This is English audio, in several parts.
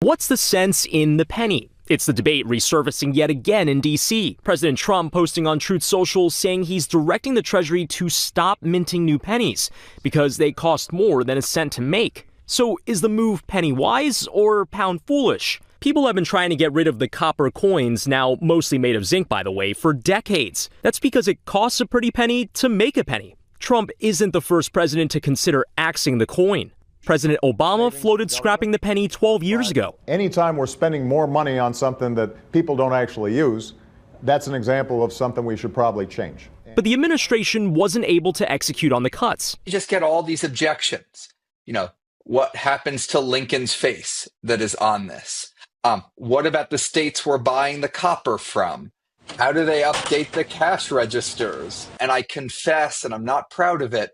What's the sense in the penny? It's the debate resurfacing yet again in D.C. President Trump posting on Truth Social saying he's directing the Treasury to stop minting new pennies because they cost more than a cent to make. So is the move penny wise or pound foolish? People have been trying to get rid of the copper coins, now mostly made of zinc by the way, for decades. That's because it costs a pretty penny to make a penny. Trump isn't the first president to consider axing the coin. President Obama floated scrapping the penny 12 years ago. Anytime we're spending more money on something that people don't actually use, that's an example of something we should probably change. But the administration wasn't able to execute on the cuts. You just get all these objections. What happens to Lincoln's face that is on this? What about the states we're buying the copper from? How do they update the cash registers? And I confess, and I'm not proud of it,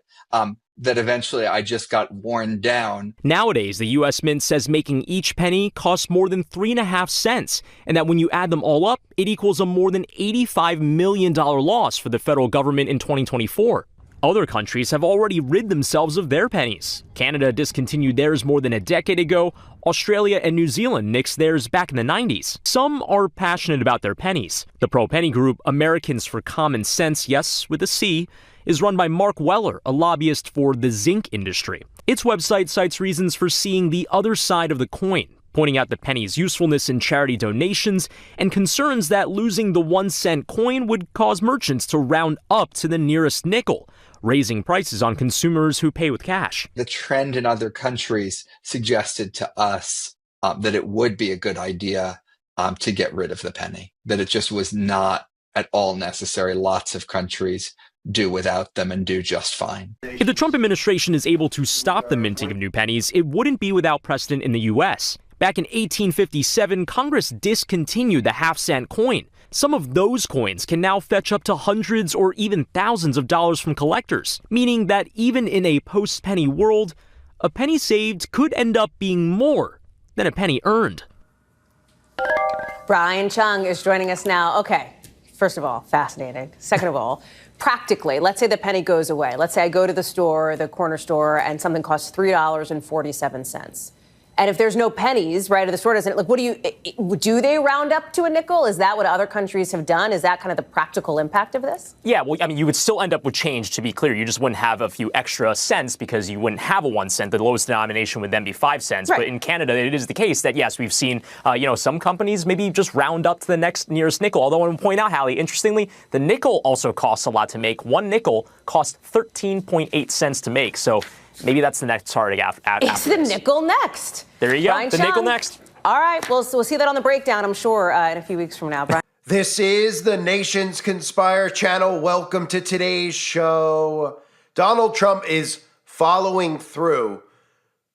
that eventually I just got worn down. Nowadays, the U.S. Mint says making each penny costs more than 3.5 cents, and that when you add them all up, it equals a more than $85 million loss for the federal government in 2024. Other countries have already rid themselves of their pennies. Canada discontinued theirs more than a decade ago. Australia and New Zealand nixed theirs back in the 90s. Some are passionate about their pennies. The pro-penny group Americans for Common Sense, yes, with a C, is run by Mark Weller, a lobbyist for the zinc industry. Its website cites reasons for seeing the other side of the coin, pointing out the penny's usefulness in charity donations and concerns that losing the 1-cent coin would cause merchants to round up to the nearest nickel, raising prices on consumers who pay with cash. The trend in other countries suggested to us that it would be a good idea to get rid of the penny, that it just was not at all necessary. Lots of countries do without them and do just fine. If the Trump administration is able to stop the minting of new pennies, it wouldn't be without precedent in the U.S. Back in 1857, Congress discontinued the half-cent coin. Some of those coins can now fetch up to hundreds or even thousands of dollars from collectors, meaning that even in a post-penny world, a penny saved could end up being more than a penny earned. Brian Chung is joining us now. Okay, first of all, fascinating. Second of all, practically, let's say the penny goes away. Let's say I go to the store, the corner store, and something costs $3.47. And if there's no pennies, right, or the store doesn't, like, do they round up to a nickel? Is that what other countries have done? Is that kind of the practical impact of this? Yeah, well, I mean, you would still end up with change, to be clear. You just wouldn't have a few extra cents because you wouldn't have a 1 cent. The lowest denomination would then be 5 cents. Right. But in Canada, it is the case that, yes, we've seen, some companies maybe just round up to the next nearest nickel. Although I want to point out, Hallie, interestingly, the nickel also costs a lot to make. 1 nickel costs 13.8 cents to make. So maybe that's the next target after It's the nickel next. There you go. Brian the Chung. Nickel next. All right. We'll see that on the breakdown, I'm sure, in a few weeks from now. Brian. This is the Nation's Conspire channel. Welcome to today's show. Donald Trump is following through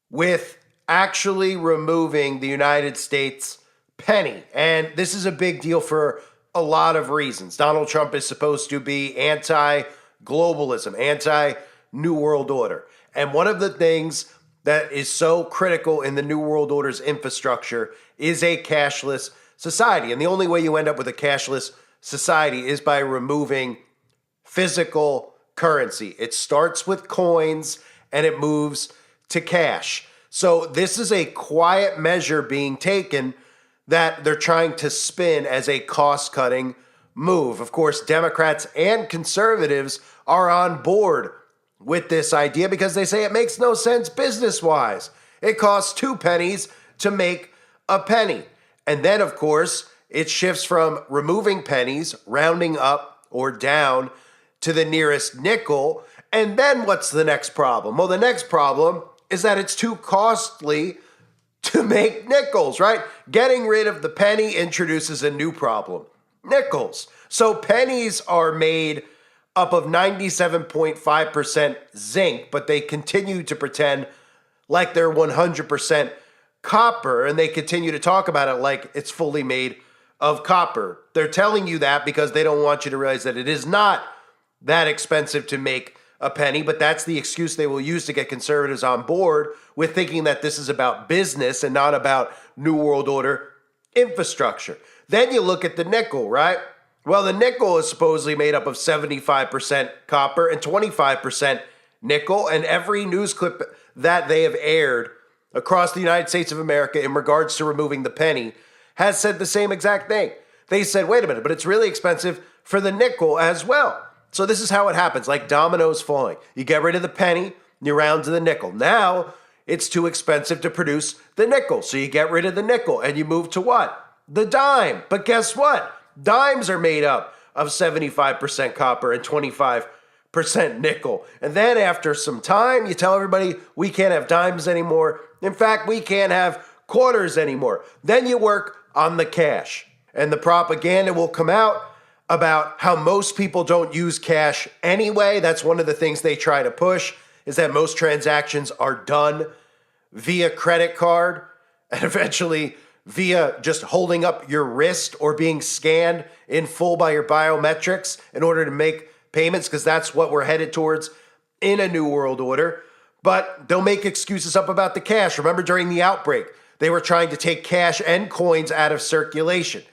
with actually removing the United States penny. And this is a big deal for a lot of reasons. Donald Trump is supposed to be anti-globalism, anti-New World Order. And one of the things that is so critical in the New World Order's infrastructure is a cashless society. And the only way you end up with a cashless society is by removing physical currency. It starts with coins and it moves to cash. So this is a quiet measure being taken that they're trying to spin as a cost-cutting move. Of course, Democrats and conservatives are on board with this idea because they say it makes no sense business-wise. It costs 2 pennies to make a penny. And then, of course, it shifts from removing pennies, rounding up or down to the nearest nickel. And then what's the next problem? Well, the next problem is that it's too costly to make nickels, right? Getting rid of the penny introduces a new problem: nickels. So pennies are made up of 97.5% zinc, but they continue to pretend like they're 100% copper, and they continue to talk about it like it's fully made of copper. They're telling you that because they don't want you to realize that it is not that expensive to make a penny, but that's the excuse they will use to get conservatives on board with thinking that this is about business and not about New World Order infrastructure. Then you look at the nickel, right? Well, the nickel is supposedly made up of 75% copper and 25% nickel, and every news clip that they have aired across the United States of America in regards to removing the penny has said the same exact thing. They said, wait a minute, but it's really expensive for the nickel as well. So this is how it happens, like dominoes falling. You get rid of the penny, you're round to the nickel. Now it's too expensive to produce the nickel. So you get rid of the nickel and you move to what? The dime. But guess what? Dimes are made up of 75% copper and 25% nickel. And then after some time, you tell everybody we can't have dimes anymore. In fact, we can't have quarters anymore. Then you work on the cash. And the propaganda will come out about how most people don't use cash anyway. That's one of the things they try to push, is that most transactions are done via credit card and eventually via just holding up your wrist or being scanned in full by your biometrics in order to make payments, because that's what we're headed towards in a new world order. But they'll make excuses up about the cash. Remember, during the outbreak, they were trying to take cash and coins out of circulation.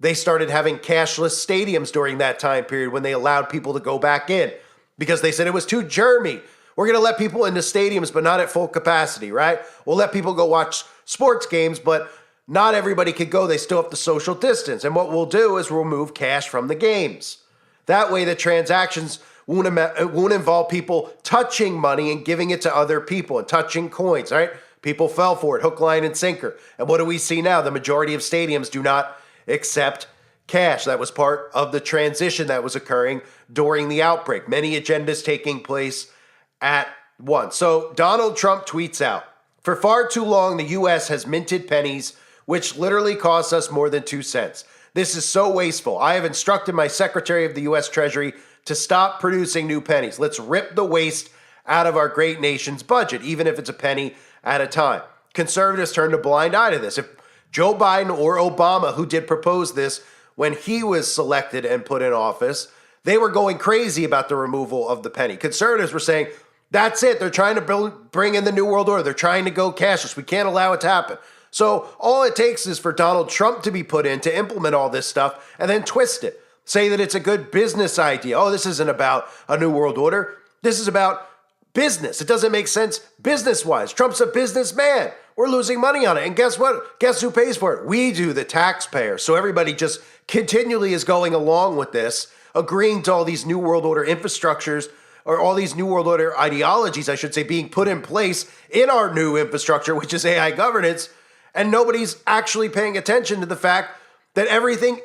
They started having cashless stadiums during that time period when they allowed people to go back in because they said it was too germy. We're going to let people into stadiums, but not at full capacity, right? We'll let people go watch sports games, but not everybody could go. They still have to social distance. And what we'll do is we'll remove cash from the games. That way the transactions won't involve people touching money and giving it to other people and touching coins, right? People fell for it, hook, line, and sinker. And what do we see now? The majority of stadiums do not accept cash. That was part of the transition that was occurring during the outbreak. Many agendas taking place at once. So Donald Trump tweets out, "For far too long, the U.S. has minted pennies, which literally costs us more than 2 cents. This is so wasteful. I have instructed my Secretary of the U.S. Treasury to stop producing new pennies. Let's rip the waste out of our great nation's budget, even if it's a penny at a time." Conservatives turned a blind eye to this. If Joe Biden or Obama, who did propose this when he was selected and put in office, they were going crazy about the removal of the penny. Conservatives were saying, that's it. They're trying to bring in the New World Order. They're trying to go cashless. We can't allow it to happen. So all it takes is for Donald Trump to be put in to implement all this stuff and then twist it. Say that it's a good business idea. Oh, this isn't about a New World Order. This is about business. It doesn't make sense business-wise. Trump's a businessman. We're losing money on it. And guess what? Guess who pays for it? We do, the taxpayer. So everybody just continually is going along with this, agreeing to all these New World Order infrastructures, or all these New World Order ideologies, I should say, being put in place in our new infrastructure, which is AI governance. And nobody's actually paying attention to the fact that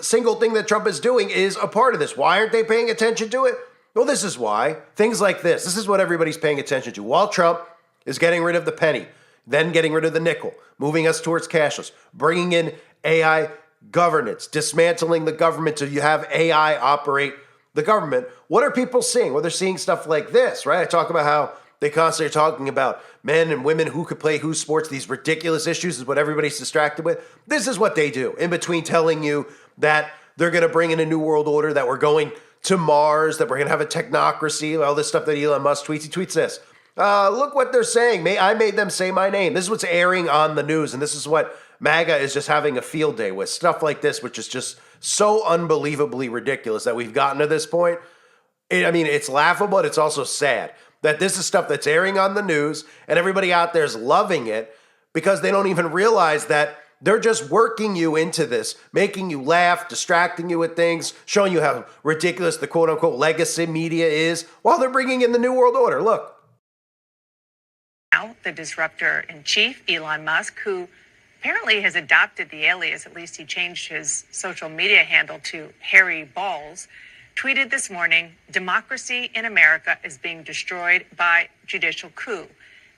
single thing that Trump is doing is a part of this. Why aren't they paying attention to it? Well, this is why. Things like this. This is what everybody's paying attention to. While Trump is getting rid of the penny, then getting rid of the nickel, moving us towards cashless, bringing in AI governance, dismantling the government so you have AI operate the government. What are people seeing? Well, they're seeing stuff like this, right? I talk about how they constantly are talking about men and women who could play whose sports. These ridiculous issues is what everybody's distracted with. This is what they do in between telling you that they're going to bring in a new world order, that we're going to Mars, that we're going to have a technocracy, all this stuff that Elon Musk tweets. He tweets this. Look what they're saying. I made them say my name. This is what's airing on the news. And this is what MAGA is just having a field day with. Stuff like this, which is just so unbelievably ridiculous that we've gotten to this point. It's laughable, but it's also sad that this is stuff that's airing on the news and everybody out there is loving it because they don't even realize that they're just working you into this, making you laugh, distracting you with things, showing you how ridiculous the quote-unquote legacy media is while they're bringing in the New World Order. Look. Now, the disruptor-in-chief, Elon Musk, who apparently has adopted the alias, at least he changed his social media handle to Harry Balls, tweeted this morning, "Democracy in America is being destroyed by judicial coup.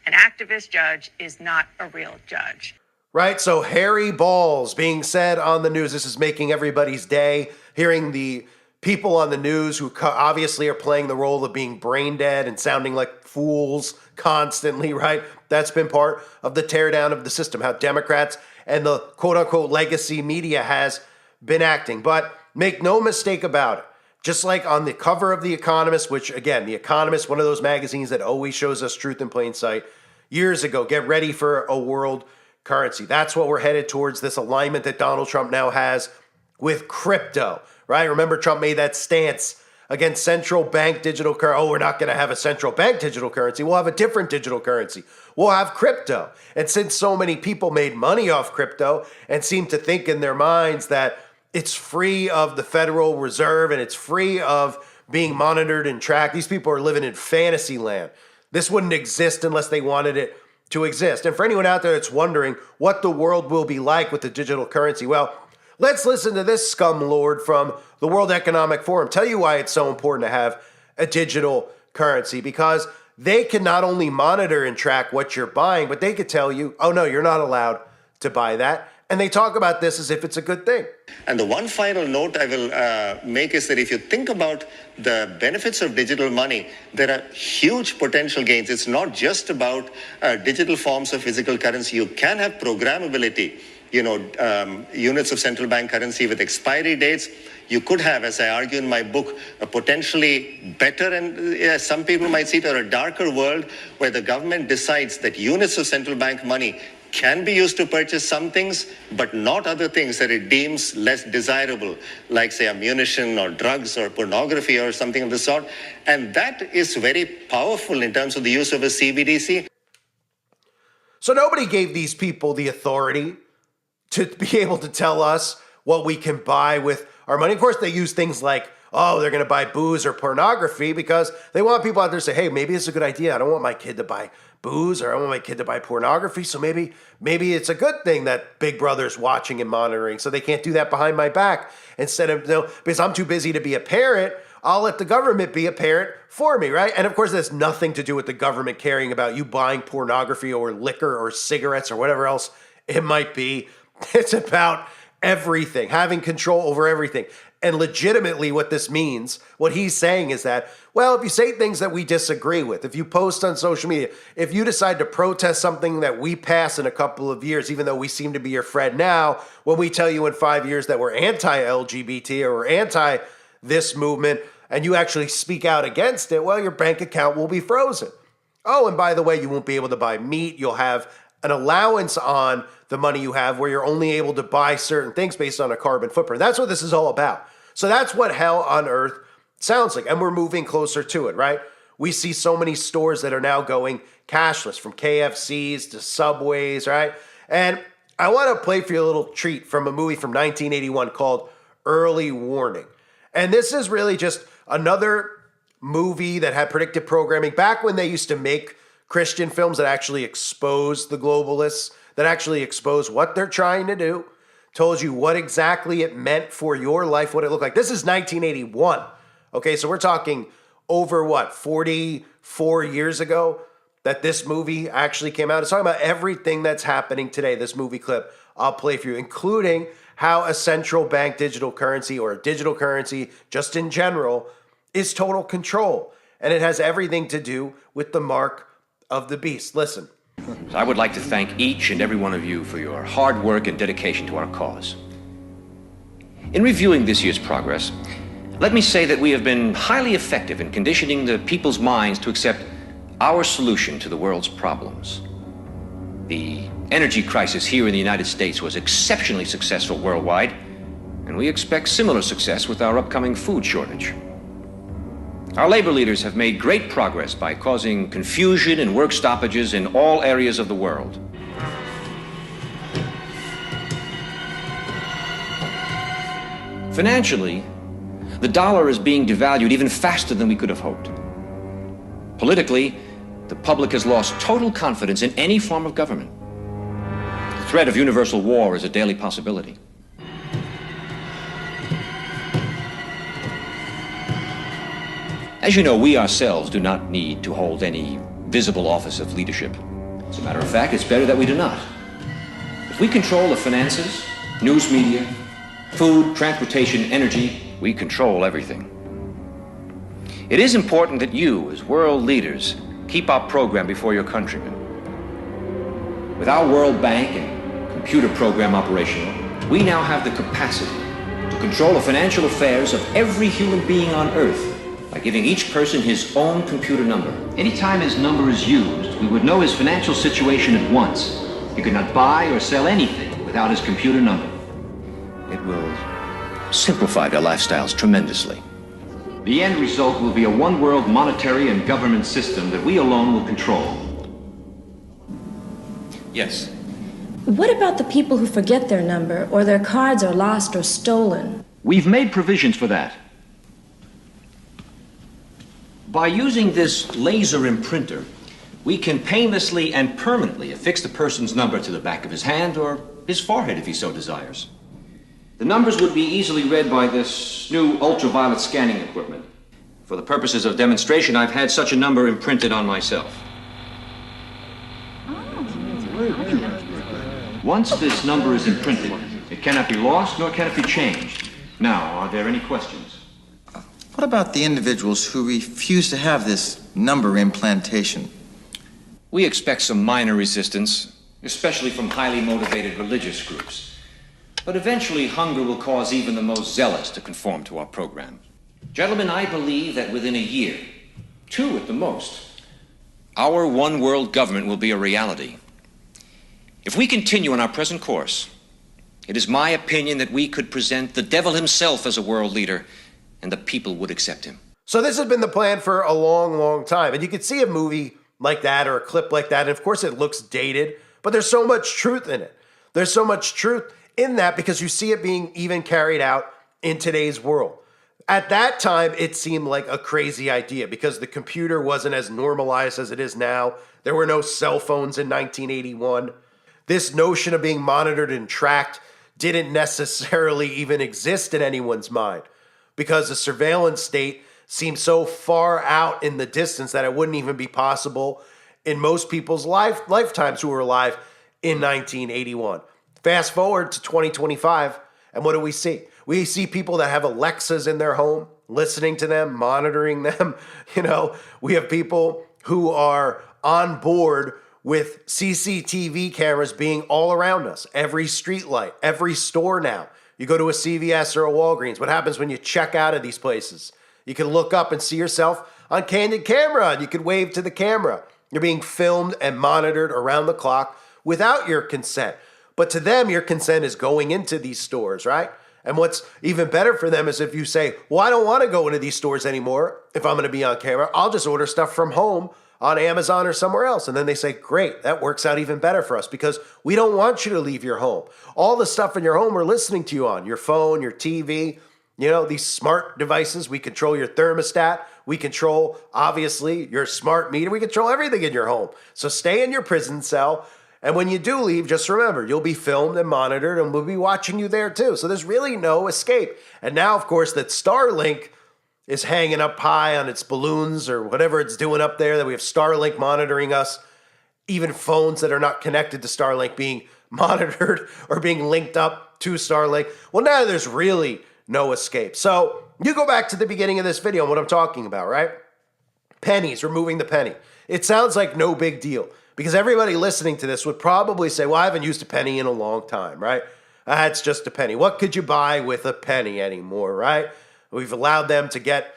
An activist judge is not a real judge." Right, so Harry Balls being said on the news. This is making everybody's day, hearing the people on the news who obviously are playing the role of being brain dead and sounding like fools constantly, right? That's been part of the teardown of the system, how Democrats and the quote-unquote legacy media has been acting. But make no mistake about it, just like on the cover of The Economist, which, again, The Economist, one of those magazines that always shows us truth in plain sight, years ago, get ready for a world currency. That's what we're headed towards, this alignment that Donald Trump now has with crypto, right? Remember, Trump made that stance against central bank digital currency. Oh, we're not going to have a central bank digital currency. We'll have a different digital currency. We'll have crypto. And since so many people made money off crypto and seem to think in their minds that it's free of the Federal Reserve and it's free of being monitored and tracked, these people are living in fantasy land. This wouldn't exist unless they wanted it to exist. And for anyone out there that's wondering what the world will be like with the digital currency, well, let's listen to this scum lord from the World Economic Forum tell you why it's so important to have a digital currency, because they can not only monitor and track what you're buying, but they could tell you, oh no, you're not allowed to buy that. And they talk about this as if it's a good thing. And the one final note I will make is that if you think about the benefits of digital money, there are huge potential gains. It's not just about digital forms of physical currency. You can have programmability, units of central bank currency with expiry dates. You could have, as I argue in my book, a potentially better and some people might see it, or a darker world where the government decides that units of central bank money can be used to purchase some things, but not other things that it deems less desirable, like, say, ammunition or drugs or pornography or something of the sort. And that is very powerful in terms of the use of a CBDC. So nobody gave these people the authority to be able to tell us what we can buy with our money. Of course, they use things like, oh, they're going to buy booze or pornography because they want people out there to say, hey, maybe it's a good idea. I don't want my kid to buy booze, or I want my kid to buy pornography. So maybe it's a good thing that Big Brother's watching and monitoring, so they can't do that behind my back. Instead of, because I'm too busy to be a parent, I'll let the government be a parent for me, right? And of course, that's nothing to do with the government caring about you buying pornography or liquor or cigarettes or whatever else it might be. It's about everything, having control over everything. And legitimately what this means, what he's saying is that, well, if you say things that we disagree with, if you post on social media, if you decide to protest something that we pass in a couple of years, even though we seem to be your friend now, when we tell you in 5 years that we're anti-LGBT or we're anti this movement, and you actually speak out against it, well, your bank account will be frozen. Oh, and by the way, you won't be able to buy meat. You'll have an allowance on the money you have where you're only able to buy certain things based on a carbon footprint. That's what this is all about. So that's what hell on earth sounds like. And we're moving closer to it, right? We see so many stores that are now going cashless, from KFCs to Subways, right? And I want to play for you a little treat from a movie from 1981 called Early Warning. And this is really just another movie that had predictive programming back when they used to make Christian films that actually expose the globalists, that actually expose what they're trying to do, told you what exactly it meant for your life, what it looked like. This is 1981. Okay, so we're talking over 44 years ago that this movie actually came out. It's talking about everything that's happening today. This movie clip I'll play for you, including how a central bank digital currency, or a digital currency just in general, is total control. And it has everything to do with the mark of the beast. Listen. I would like to thank each and every one of you for your hard work and dedication to our cause. In reviewing this year's progress, let me say that we have been highly effective in conditioning the people's minds to accept our solution to the world's problems. The energy crisis here in the United States was exceptionally successful worldwide, and we expect similar success with our upcoming food shortage. Our labor leaders have made great progress by causing confusion and work stoppages in all areas of the world. Financially, the dollar is being devalued even faster than we could have hoped. Politically, the public has lost total confidence in any form of government. The threat of universal war is a daily possibility. As you know, we ourselves do not need to hold any visible office of leadership. As a matter of fact, it's better that we do not. If we control the finances, news media, food, transportation, energy, we control everything. It is important that you, as world leaders, keep our program before your countrymen. With our World Bank and computer program operational, we now have the capacity to control the financial affairs of every human being on Earth by giving each person his own computer number. Anytime his number is used, we would know his financial situation at once. He could not buy or sell anything without his computer number. It will simplify their lifestyles tremendously. The end result will be a one-world monetary and government system that we alone will control. Yes. What about the people who forget their number, or their cards are lost or stolen? We've made provisions for that. By using this laser imprinter, we can painlessly and permanently affix the person's number to the back of his hand or his forehead if he so desires. The numbers would be easily read by this new ultraviolet scanning equipment. For the purposes of demonstration, I've had such a number imprinted on myself. Once this number is imprinted, it cannot be lost nor can it be changed. Now, are there any questions? What about the individuals who refuse to have this number implantation? We expect some minor resistance, especially from highly motivated religious groups. But eventually, hunger will cause even the most zealous to conform to our program. Gentlemen, I believe that within a year, 2 at the most, our one-world government will be a reality. If we continue on our present course, it is my opinion that we could present the devil himself as a world leader, and the people would accept him. So this has been the plan for a long, long time. And you could see a movie like that or a clip like that, and of course it looks dated, but there's so much truth in it. There's so much truth in that because you see it being even carried out in today's world. At that time, it seemed like a crazy idea because the computer wasn't as normalized as it is now. There were no cell phones in 1981. This notion of being monitored and tracked didn't necessarily even exist in anyone's mind because the surveillance state seemed so far out in the distance that it wouldn't even be possible in most people's lifetimes who were alive in 1981. Fast forward to 2025, and what do we see? We see people that have Alexas in their home, listening to them, monitoring them. We have people who are on board with CCTV cameras being all around us. Every street light, every store now. You go to a CVS or a Walgreens. What happens when you check out of these places? You can look up and see yourself on candid camera, and you can wave to the camera. You're being filmed and monitored around the clock without your consent. But to them, your consent is going into these stores, right? And what's even better for them is if you say, well, I don't want to go into these stores anymore if I'm going to be on camera. I'll just order stuff from home on Amazon or somewhere else. And then they say, great, that works out even better for us because we don't want you to leave your home. All the stuff in your home we're listening to you on, your phone, your TV, these smart devices. We control your thermostat. We control, obviously, your smart meter. We control everything in your home. So stay in your prison cell. And when you do leave, just remember, you'll be filmed and monitored and we'll be watching you there too. So there's really no escape. And now, of course, that Starlink is hanging up high on its balloons or whatever it's doing up there, that we have Starlink monitoring us, even phones that are not connected to Starlink being monitored or being linked up to Starlink. Well, now there's really no escape. So you go back to the beginning of this video and what I'm talking about, right? Pennies, removing the penny. It sounds like no big deal because everybody listening to this would probably say, well, I haven't used a penny in a long time, right? It's just a penny. What could you buy with a penny anymore, right? We've allowed them to get,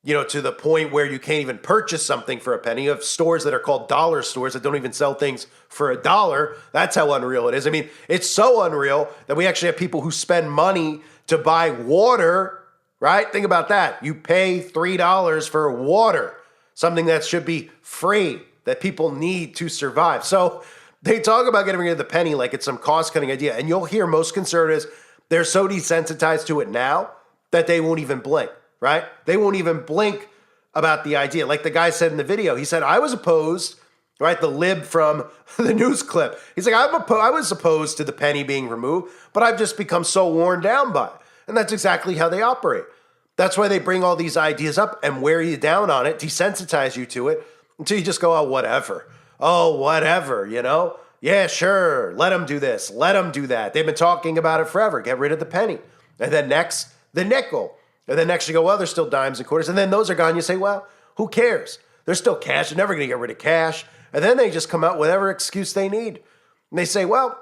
to the point where you can't even purchase something for a penny. You have stores that are called dollar stores that don't even sell things for $1. That's how unreal it is. I mean, it's so unreal that we actually have people who spend money to buy water, right? Think about that. You pay $3 for water, something that should be free, that people need to survive. So they talk about getting rid of the penny like it's some cost-cutting idea. And you'll hear most conservatives, they're so desensitized to it now that they won't even blink, right? They won't even blink about the idea. Like the guy said in the video, he said, I was opposed, right? The lib from the news clip. He's like, I was opposed to the penny being removed, but I've just become so worn down by it. And that's exactly how they operate. That's why they bring all these ideas up and wear you down on it, desensitize you to it, until you just go, oh, whatever. Oh, whatever, Yeah, sure. Let them do this. Let them do that. They've been talking about it forever. Get rid of the penny. And then next, the nickel. And then next you go, well, there's still dimes and quarters. And then those are gone. You say, well, who cares? There's still cash. They're never going to get rid of cash. And then they just come out with whatever excuse they need. And they say, well,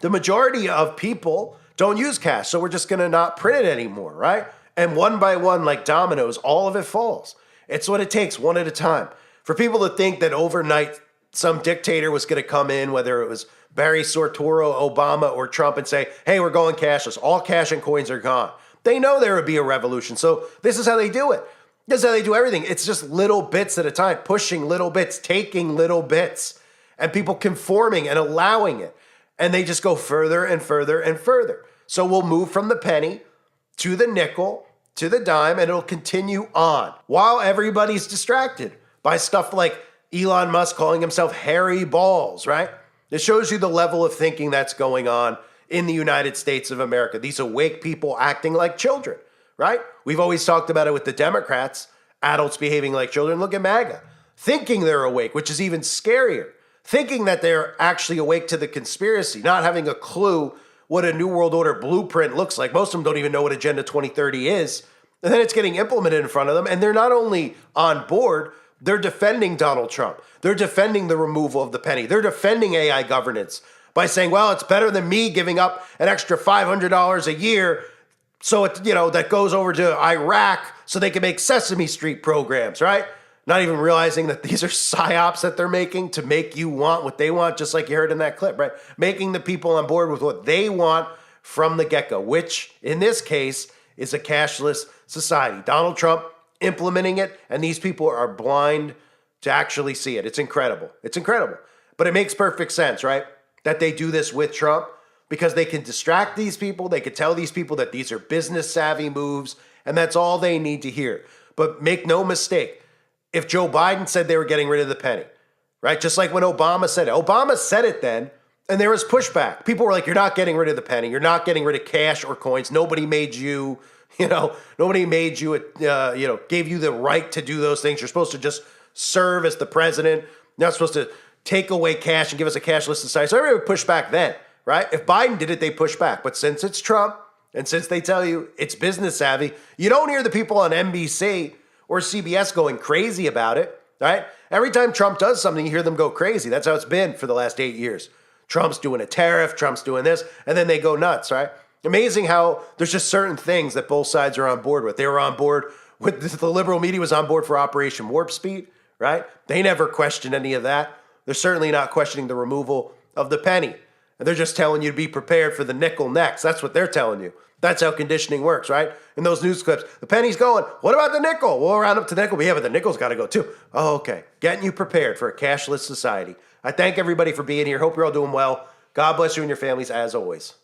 the majority of people don't use cash, so we're just going to not print it anymore, right? And one by one, like dominoes, all of it falls. It's what it takes, one at a time. For people to think that overnight some dictator was going to come in, whether it was Barry Soetoro, Obama, or Trump, and say, hey, we're going cashless. All cash and coins are gone. They know there would be a revolution. So this is how they do it. This is how they do everything. It's just little bits at a time, pushing little bits, taking little bits, and people conforming and allowing it. And they just go further and further and further. So we'll move from the penny to the nickel to the dime, and it'll continue on while everybody's distracted by stuff like Elon Musk calling himself Harry Balls, right? It shows you the level of thinking that's going on in the United States of America. These awake people acting like children, right? We've always talked about it with the Democrats, adults behaving like children. Look at MAGA, thinking they're awake, which is even scarier. Thinking that they're actually awake to the conspiracy, not having a clue what a New World Order blueprint looks like. Most of them don't even know what Agenda 2030 is. And then it's getting implemented in front of them. And they're not only on board, they're defending Donald Trump. They're defending the removal of the penny. They're defending AI governance by saying, well, it's better than me giving up an extra $500 a year so it, that goes over to Iraq so they can make Sesame Street programs, right? Not even realizing that these are psyops that they're making to make you want what they want, just like you heard in that clip, right? Making the people on board with what they want from the get-go, which in this case is a cashless society. Donald Trump implementing it, and these people are blind to actually see it. It's incredible. It's incredible. But it makes perfect sense, right? That they do this with Trump because they can distract these people. They could tell these people that these are business savvy moves, and that's all they need to hear. But make no mistake, if Joe Biden said they were getting rid of the penny, right? Just like when Obama said it. Obama said it then, and there was pushback. People were like, you're not getting rid of the penny. You're not getting rid of cash or coins. Nobody made you, nobody made you, gave you the right to do those things. You're supposed to just serve as the president. You're not supposed to take away cash and give us a cashless society. So everybody would push back then, right? If Biden did it, they push back. But since it's Trump, and since they tell you it's business savvy, you don't hear the people on NBC or CBS going crazy about it, right? Every time Trump does something, you hear them go crazy. That's how it's been for the last 8 years. Trump's doing a tariff, Trump's doing this, and then they go nuts, right? Amazing how there's just certain things that both sides are on board with. They were on board with, the liberal media was on board for Operation Warp Speed, right? They never questioned any of that. They're certainly not questioning the removal of the penny. And they're just telling you to be prepared for the nickel next. That's what they're telling you. That's how conditioning works, right? In those news clips, the penny's going. What about the nickel? We'll round up to the nickel. But yeah, but the nickel's got to go too. Oh, okay. Getting you prepared for a cashless society. I thank everybody for being here. Hope you're all doing well. God bless you and your families as always.